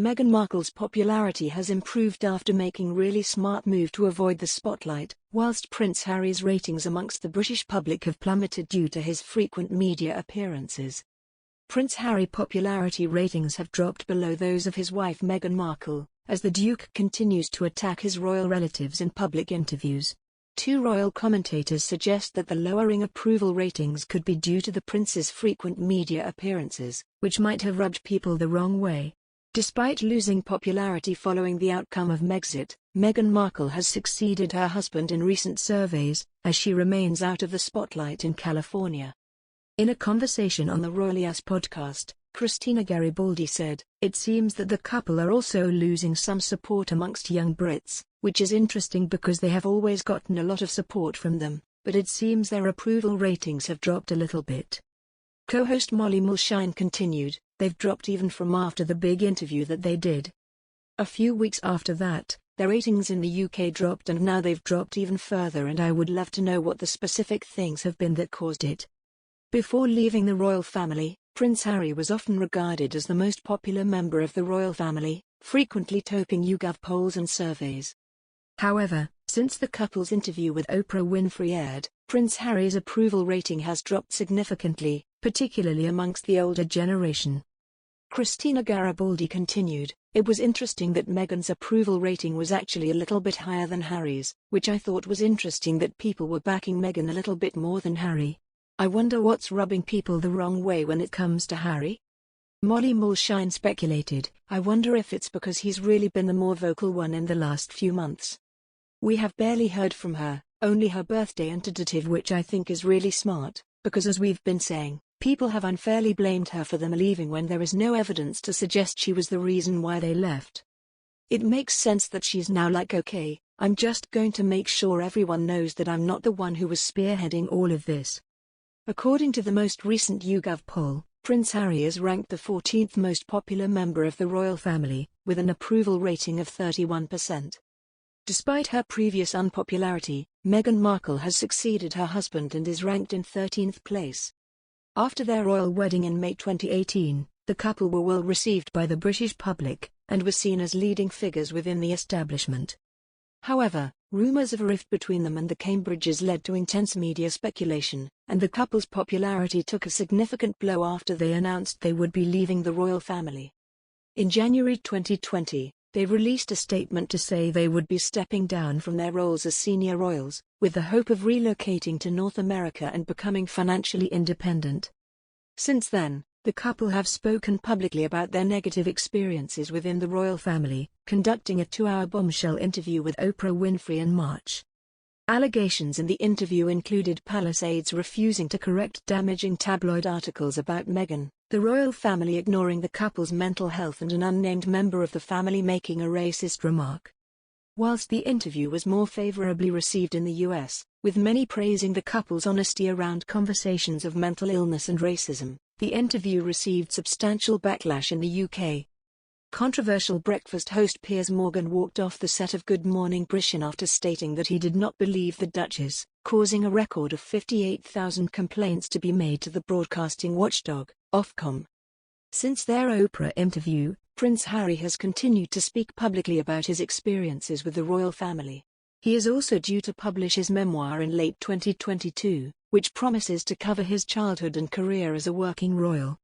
Meghan Markle's popularity has improved after making really smart move to avoid the spotlight, whilst Prince Harry's ratings amongst the British public have plummeted due to his frequent media appearances. Prince Harry's popularity ratings have dropped below those of his wife Meghan Markle, as the Duke continues to attack his royal relatives in public interviews. Two royal commentators suggest that the lowering approval ratings could be due to the prince's frequent media appearances, which might have rubbed people the wrong way. Despite losing popularity following the outcome of Megxit, Meghan Markle has succeeded her husband in recent surveys, as she remains out of the spotlight in California. In a conversation on the Royal Yes podcast, Christina Garibaldi said, "It seems that the couple are also losing some support amongst young Brits, which is interesting because they have always gotten a lot of support from them, but it seems their approval ratings have dropped a little bit." Co-host Molly Mulshine continued, "They've dropped even from after the big interview that they did. A few weeks after that, their ratings in the UK dropped and now they've dropped even further, and I would love to know what the specific things have been that caused it." Before leaving the royal family, Prince Harry was often regarded as the most popular member of the royal family, frequently topping YouGov polls and surveys. However, since the couple's interview with Oprah Winfrey aired, Prince Harry's approval rating has dropped significantly, particularly amongst the older generation. Christina Garibaldi continued, "It was interesting that Meghan's approval rating was actually a little bit higher than Harry's, which I thought was interesting that people were backing Meghan a little bit more than Harry. I wonder what's rubbing people the wrong way when it comes to Harry?" Molly Mulshine speculated, "I wonder if it's because he's really been the more vocal one in the last few months. We have barely heard from her, only her birthday and tentative, which I think is really smart, because as we've been saying, people have unfairly blamed her for them leaving when there is no evidence to suggest she was the reason why they left. It makes sense that she's now like, okay, I'm just going to make sure everyone knows that I'm not the one who was spearheading all of this." According to the most recent YouGov poll, Prince Harry is ranked the 14th most popular member of the royal family, with an approval rating of 31%. Despite her previous unpopularity, Meghan Markle has succeeded her husband and is ranked in 13th place. After their royal wedding in May 2018, the couple were well received by the British public, and were seen as leading figures within the establishment. However, rumours of a rift between them and the Cambridges led to intense media speculation, and the couple's popularity took a significant blow after they announced they would be leaving the royal family. In January 2020, they released a statement to say they would be stepping down from their roles as senior royals, with the hope of relocating to North America and becoming financially independent. Since then, the couple have spoken publicly about their negative experiences within the royal family, conducting a 2-hour bombshell interview with Oprah Winfrey in March. Allegations in the interview included palace aides refusing to correct damaging tabloid articles about Meghan, the royal family ignoring the couple's mental health, and an unnamed member of the family making a racist remark. Whilst the interview was more favorably received in the US, with many praising the couple's honesty around conversations of mental illness and racism, the interview received substantial backlash in the UK. Controversial breakfast host Piers Morgan walked off the set of Good Morning Britain after stating that he did not believe the Duchess, causing a record of 58,000 complaints to be made to the broadcasting watchdog, Ofcom. Since their Oprah interview, Prince Harry has continued to speak publicly about his experiences with the royal family. He is also due to publish his memoir in late 2022, which promises to cover his childhood and career as a working royal.